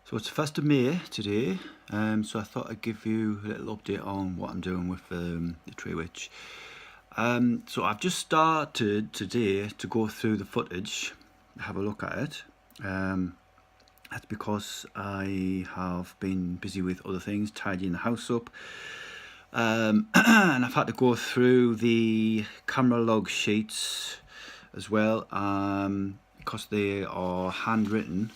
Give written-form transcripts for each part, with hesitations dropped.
So it's the 1st of May today, so I thought I'd give you a little update on what I'm doing with the Tree Witch. So I've just started today to go through the footage, have a look at it. That's because I have been busy with other things, tidying the house up. And I've had to go through the camera log sheets as well, because they are handwritten.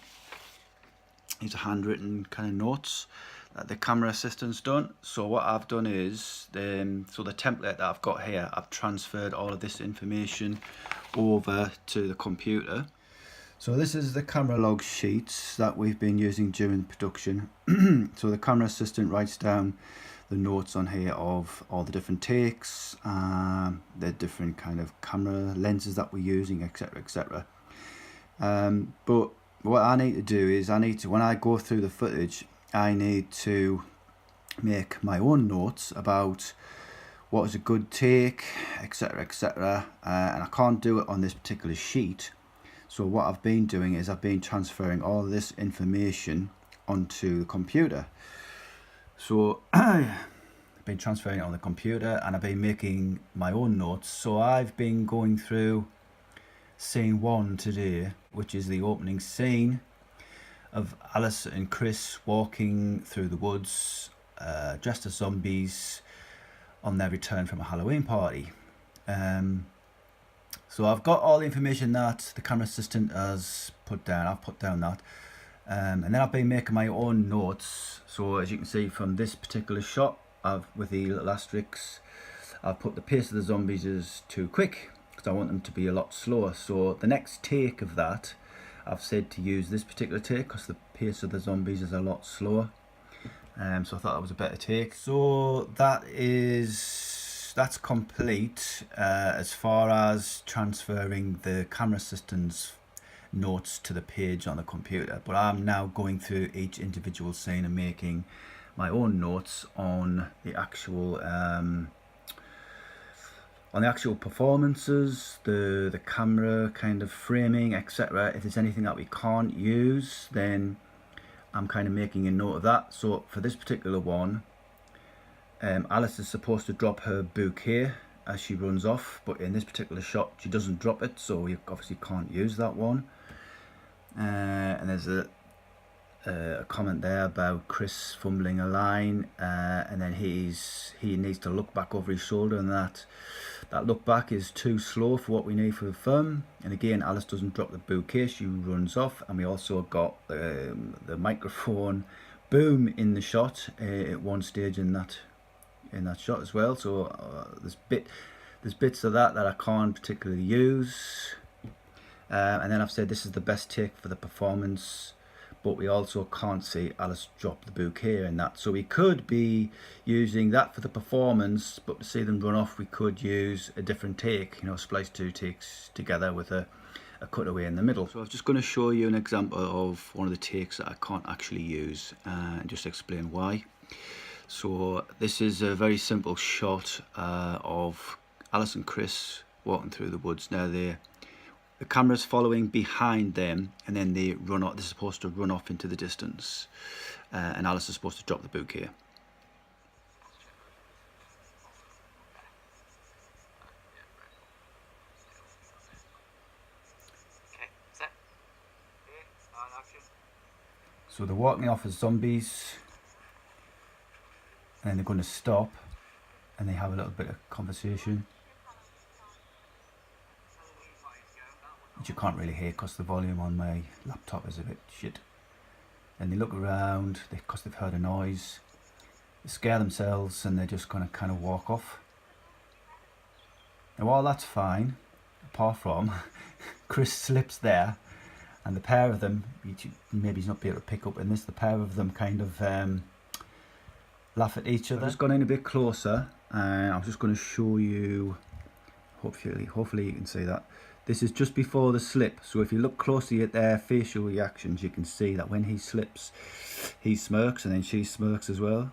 These are handwritten kind of notes that the camera assistant's done. So what I've done is, so the template that I've got here, I've transferred all of this information over to the computer. So this is the camera log sheets that we've been using during production. So the camera assistant writes down the notes on here of all the different takes, the different kind of camera lenses that we're using, etc, etc. But what I need to do is, when I go through the footage, I need to make my own notes about what is a good take, etc, etc, and I can't do it on this particular sheet. So what I've been doing is I've been transferring all this information onto the computer. So I've been transferring it on the computer and I've been making my own notes. So I've been going through scene 1 today, which is the opening scene of Alice and Chris walking through the woods, dressed as zombies on their return from a Halloween party. So I've got all the information that the camera assistant has put down. I've put down that, and then I've been making my own notes. So as you can see from this particular shot, with the little asterisks, I've put the pace of the zombies as too quick, because I want them to be a lot slower. So the next take of that, I've said to use this particular take because the pace of the zombies is a lot slower. So I thought that was a better take. So that's complete as far as transferring the camera assistant's notes to the page on the computer. But I'm now going through each individual scene and making my own notes on the actual performances, the camera kind of framing, etc. If there's anything that we can't use, then I'm kind of making a note of that. So for this particular one, Alice is supposed to drop her bouquet as she runs off, but in this particular shot she doesn't drop it, so you obviously can't use that one. And there's a comment there about Chris fumbling a line, and then he needs to look back over his shoulder, and that look back is too slow for what we need for the film. And again, Alice doesn't drop the bouquet, she runs off. And we also got the microphone boom in the shot at one stage in that shot as well. So there's bits of that I can't particularly use. And then I've said this is the best take for the performance, but we also can't see Alice drop the bouquet in that. So we could be using that for the performance, but to see them run off, we could use a different take, splice 2 takes together with a cutaway in the middle. So I'm just going to show you an example of one of the takes that I can't actually use, and just explain why. So this is a very simple shot of Alice and Chris walking through the woods. Now the camera's following behind them, and then they run off. They're supposed to run off into the distance, and Alice is supposed to drop the bouquet. So they're walking off as zombies, and then they're going to stop, and they have a little bit of conversation, which you can't really hear because the volume on my laptop is a bit shit. And they look around because they've heard a noise, they scare themselves, and they're just going to kind of walk off. Now all that's fine, apart from Chris slips there, and the pair of them, maybe he's not be able to pick up in this, the pair of them kind of laugh at each other. I've just gone in a bit closer, and I'm just going to show you, hopefully you can see that. This is just before the slip, so if you look closely at their facial reactions, you can see that when he slips, he smirks, and then she smirks as well.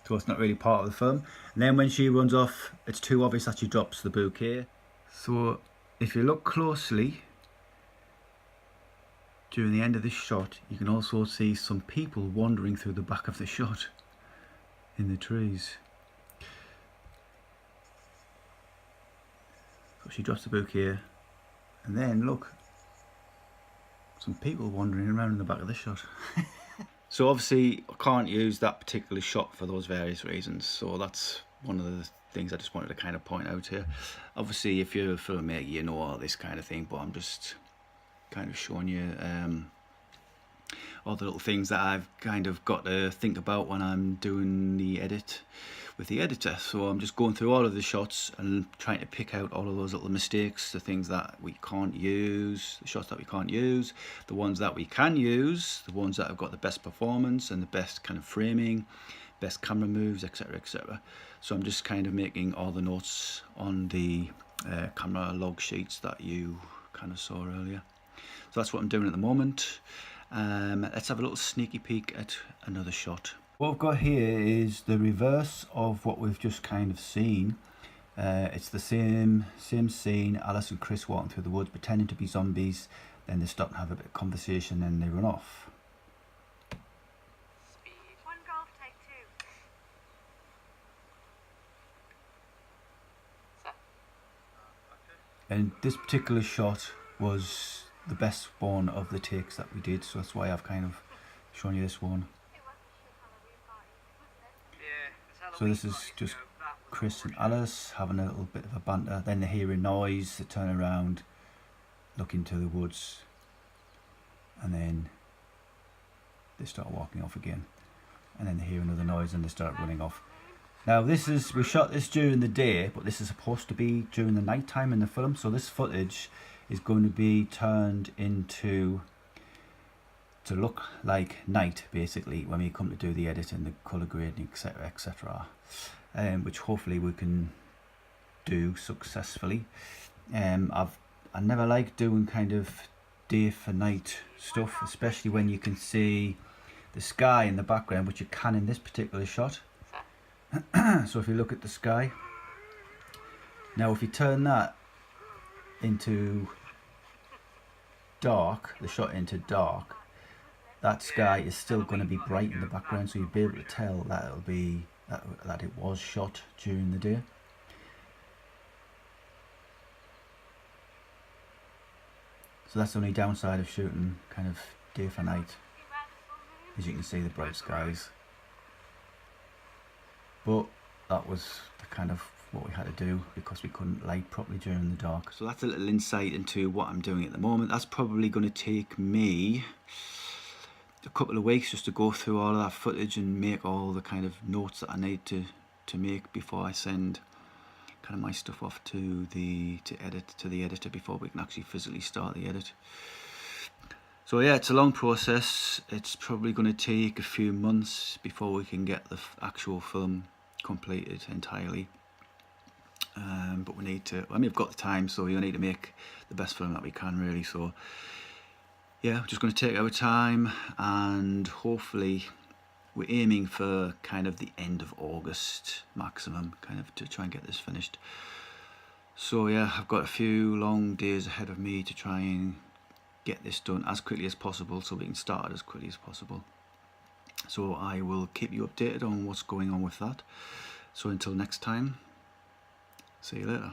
So it's not really part of the film. And then when she runs off, it's too obvious that she drops the bouquet. So if you look closely, during the end of this shot, you can also see some people wandering through the back of the shot in the trees. So she drops the book here, and then look, some people wandering around in the back of the shot. So obviously I can't use that particular shot for those various reasons, so that's one of the things I just wanted to kind of point out here. Obviously if you're a filmmaker you know all this kind of thing, but I'm just kind of showing you all the little things that I've kind of got to think about when I'm doing the edit with the editor. So I'm just going through all of the shots and trying to pick out all of those little mistakes, the things that we can't use, the shots that we can't use, the ones that we can use, the ones that have got the best performance and the best kind of framing, best camera moves, etc, etc. So I'm just kind of making all the notes on the camera log sheets that you kind of saw earlier. So that's what I'm doing at the moment. Let's have a little sneaky peek at another shot. What we've got here is the reverse of what we've just kind of seen. It's the same scene, Alice and Chris walking through the woods pretending to be zombies, then they stop and have a bit of conversation, then they run off. Speed. One golf, take two. And this particular shot was the best one of the takes that we did, so that's why I've kind of shown you this one. So this is just Chris and Alice having a little bit of a banter, then they hear a noise, they turn around, look into the woods, and then they start walking off again, and then they hear another noise and they start running off. Now we shot this during the day, but this is supposed to be during the night time in the film, so this footage is going to be turned into to look like night basically when we come to do the editing, the colour grading, etc, etc, which hopefully we can do successfully. I never like doing kind of day for night stuff, especially when you can see the sky in the background, which you can in this particular shot. So if you look at the sky now, if you turn that into dark, the shot into dark, that sky is still going to be bright in the background, so you'll be able to tell that that it was shot during the day. So that's the only downside of shooting kind of day for night, as you can see the bright skies. But that was the kind of what we had to do because we couldn't light properly during the dark. So that's a little insight into what I'm doing at the moment. That's probably going to take me a couple of weeks just to go through all of that footage and make all the kind of notes that I need to make before I send kind of my stuff off to the editor before we can actually physically start the edit. So yeah, it's a long process. It's probably going to take a few months before we can get the actual film completed entirely. But we need to, I mean, we've got the time, so we need to make the best film that we can really. So yeah, we're just going to take our time, and hopefully we're aiming for kind of the end of August maximum, kind of to try and get this finished. So yeah, I've got a few long days ahead of me to try and get this done as quickly as possible so we can start as quickly as possible. So I will keep you updated on what's going on with that. So until next time, see you later.